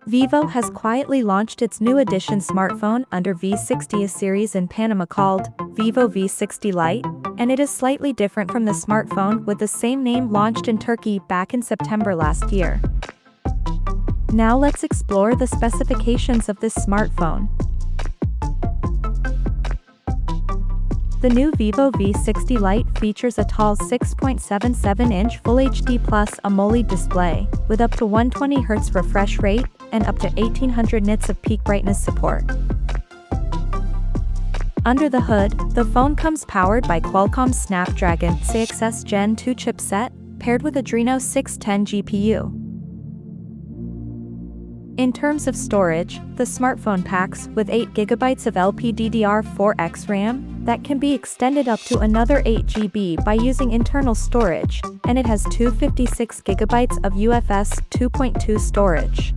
Vivo has quietly launched its new edition smartphone under V60 series in Panama called Vivo V60 Lite, and it is slightly different from the smartphone with the same name launched in Turkey back in September last year. Now let's explore the specifications of this smartphone. The new Vivo V60 Lite features a tall 6.77-inch Full HD Plus AMOLED display, with up to 120Hz refresh rate and up to 1800 nits of peak brightness support. Under the hood, the phone comes powered by Qualcomm's Snapdragon 6X Gen 2 chipset, paired with Adreno 610 GPU. In terms of storage, the smartphone packs with 8GB of LPDDR4X RAM that can be extended up to another 8GB by using internal storage, and it has 256GB of UFS 2.2 storage.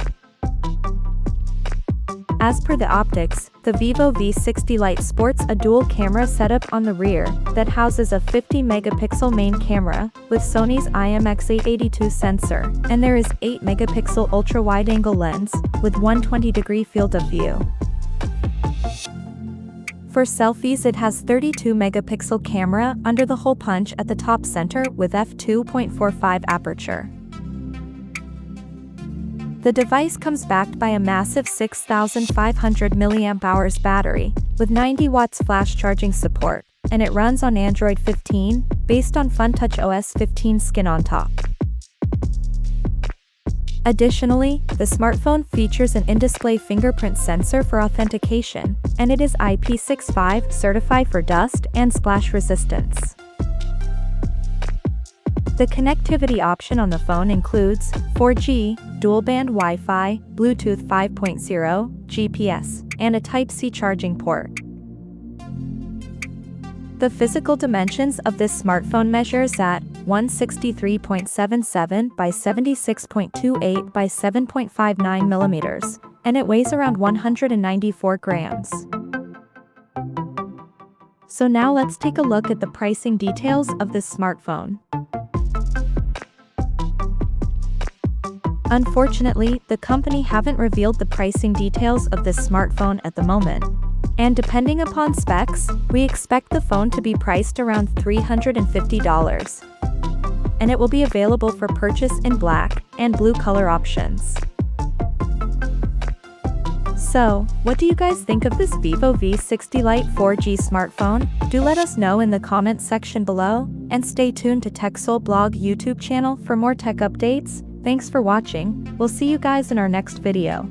As per the optics, the Vivo V60 Lite sports a dual camera setup on the rear that houses a 50-megapixel main camera with Sony's IMX882 sensor, and there is 8-megapixel ultra-wide-angle lens with 120-degree field of view. For selfies, it has 32-megapixel camera under the hole punch at the top center with f2.45 aperture. The device comes backed by a massive 6,500 mAh battery, with 90 watts flash charging support, and it runs on Android 15, based on FunTouch OS 15 skin on top. Additionally, the smartphone features an in-display fingerprint sensor for authentication, and it is IP65 certified for dust and splash resistance. The connectivity option on the phone includes 4G, dual-band Wi-Fi, Bluetooth 5.0, GPS, and a Type-C charging port. The physical dimensions of this smartphone measures at 163.77 by 76.28 by 7.59 millimeters, and it weighs around 194 grams. So now let's take a look at the pricing details of this smartphone. Unfortunately, the company haven't revealed the pricing details of this smartphone at the moment. And depending upon specs, we expect the phone to be priced around $350. And it will be available for purchase in black and blue color options. So, what do you guys think of this Vivo V60 Lite 4G smartphone? Do let us know in the comments section below, and stay tuned to TechSole Blog YouTube channel for more tech updates. Thanks for watching. We'll see you guys in our next video.